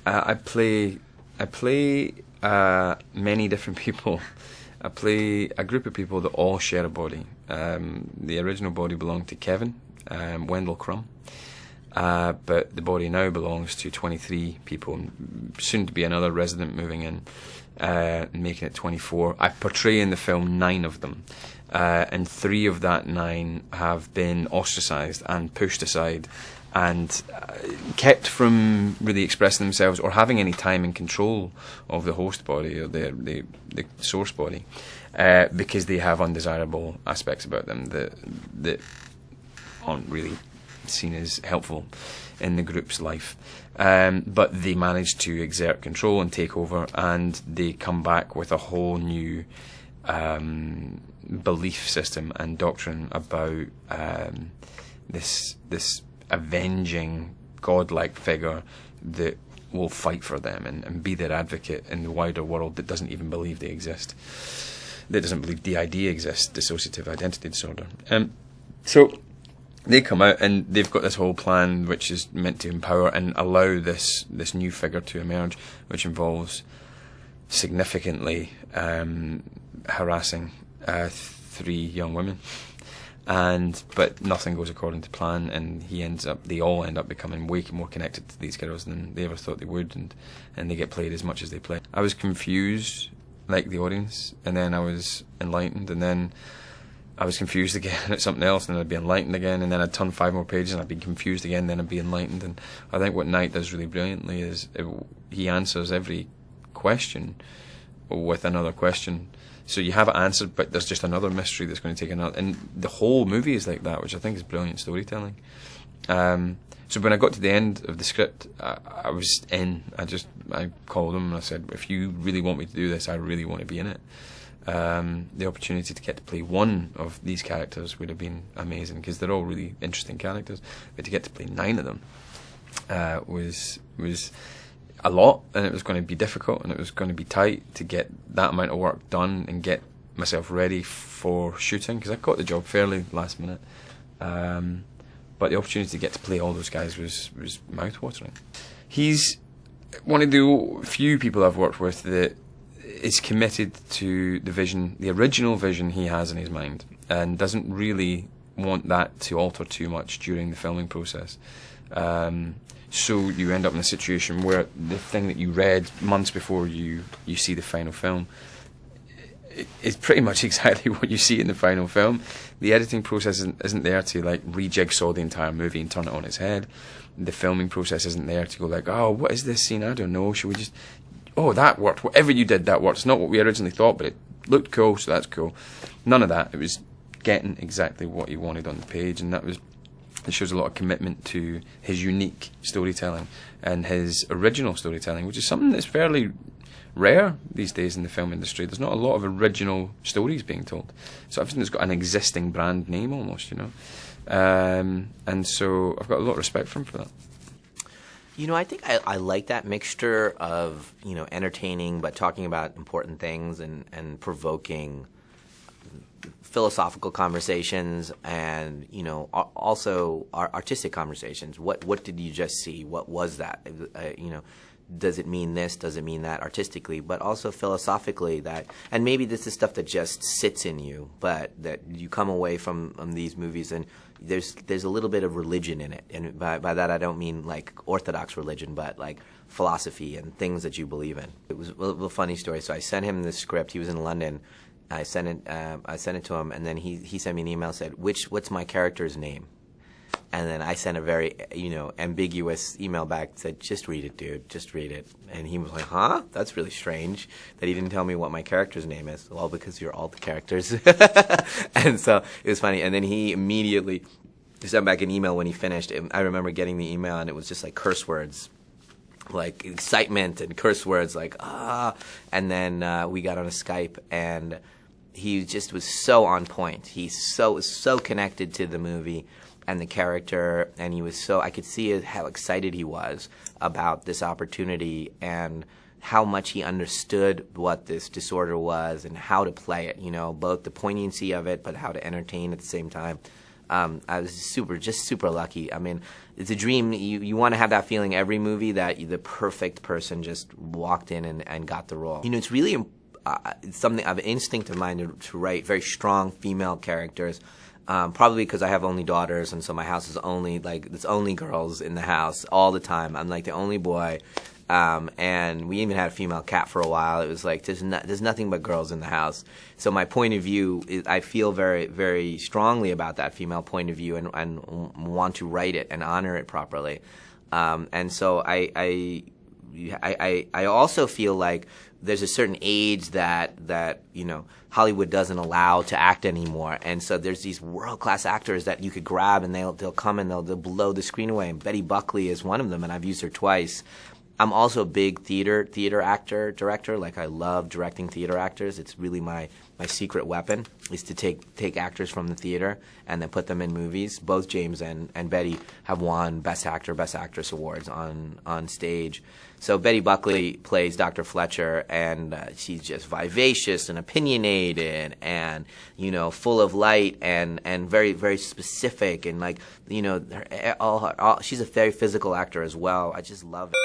I play many different people. I play a group of people that all share a body. The original body belonged to Kevin, Wendell Crumb. But the body now belongs to 23 people, soon to be another resident moving in, making it 24. I portray in the film 9 of them, and 3 of that 9 have been ostracised and pushed aside and kept from really expressing themselves or having any time and control of the host body or the source body, because they have undesirable aspects about them that aren't really seen as helpful in the group's life. But they manage to exert control and take over, and they come back with a whole new belief system and doctrine about this avenging godlike figure that will fight for them and be their advocate in the wider world that doesn't even believe they exist, that doesn't believe DID exists, dissociative identity disorder. So they come out and they've got this whole plan which is meant to empower and allow this new figure to emerge, which involves significantly harassing 3 young women. But nothing goes according to plan, and they all end up becoming way more connected to these girls than they ever thought they would, and they get played as much as they play. I was confused, like the audience, and then I was enlightened, and then I was confused again at something else, and then I'd be enlightened again, and then I'd turn 5 more pages, and I'd be confused again, then I'd be enlightened. And I think what Knight does really brilliantly is he answers every question with another question. So you have it answered, but there's just another mystery that's going to take another. And the whole movie is like that, which I think is brilliant storytelling. So when I got to the end of the script, I was in. I called him and I said, if you really want me to do this, I really want to be in it. The opportunity to get to play one of these characters would have been amazing, because they're all really interesting characters. But to get to play 9 of them was a lot, and it was going to be difficult, and it was going to be tight to get that amount of work done and get myself ready for shooting, because I got the job fairly last minute. But the opportunity to get to play all those guys was mouth-watering. He's one of the few people I've worked with that is committed to the vision, the original vision he has in his mind, and doesn't really want that to alter too much during the filming process. So you end up in a situation where the thing that you read months before you see the final film is pretty much exactly what you see in the final film. The editing process isn't there to like rejigsaw the entire movie and turn it on its head. The filming process isn't there to go like, oh, what is this scene? I don't know. Should we just... Oh, that worked. Whatever you did, that worked. It's not what we originally thought, but it looked cool, so that's cool. None of that. It was getting exactly what he wanted on the page, and it shows a lot of commitment to his unique storytelling and his original storytelling, which is something that's fairly rare these days in the film industry. There's not a lot of original stories being told. So everything that's got an existing brand name almost, and so I've got a lot of respect for him for that. I think I like that mixture of, entertaining but talking about important things and provoking philosophical conversations and, also artistic conversations. What did you just see? What was that? Does it mean this? Does it mean that artistically? But also philosophically that, and maybe this is stuff that just sits in you, but that you come away from these movies and there's a little bit of religion in it. And by that I don't mean like Orthodox religion, but like philosophy and things that you believe in. It was a funny story. So I sent him the script. He was in London. I sent it to him, and then he sent me an email, said, what's my character's name? And then I sent a very, ambiguous email back, said, just read it, dude, just read it. And he was like, huh? That's really strange that he didn't tell me what my character's name is. Well, because you're all the characters. And so it was funny. And then he immediately sent back an email when he finished. And I remember getting the email, and it was just like curse words, like excitement and curse words, like, ah. And then we got on a Skype, and he just was so on point. He was so connected to the movie and the character, and I could see how excited he was about this opportunity and how much he understood what this disorder was and how to play it, both the poignancy of it but how to entertain at the same time. I was super lucky. I mean, it's a dream. You want to have that feeling every movie that the perfect person just walked in and got the role. You know, it's really it's something of an instinct of mine to write very strong female characters. Probably because I have only daughters, and so my house is it's only girls in the house all the time. I'm like the only boy, and we even had a female cat for a while. It was like there's nothing but girls in the house. So my point of view is, I feel very, very strongly about that female point of view, and want to write it and honor it properly. And so I also feel like there's a certain age that you know Hollywood doesn't allow to act anymore, and so there's these world-class actors that you could grab, and they'll come and they'll blow the screen away. And Betty Buckley is one of them, and I've used her twice. I'm also a big theater actor, director. Like, I love directing theater actors. It's really my secret weapon, is to take actors from the theater and then put them in movies. Both James and Betty have won Best Actor, Best Actress awards on stage. So Betty Buckley plays Dr. Fletcher, and she's just vivacious and opinionated, and you know, full of light, and very, very specific, and like, you know, she's a very physical actor as well. I just love it.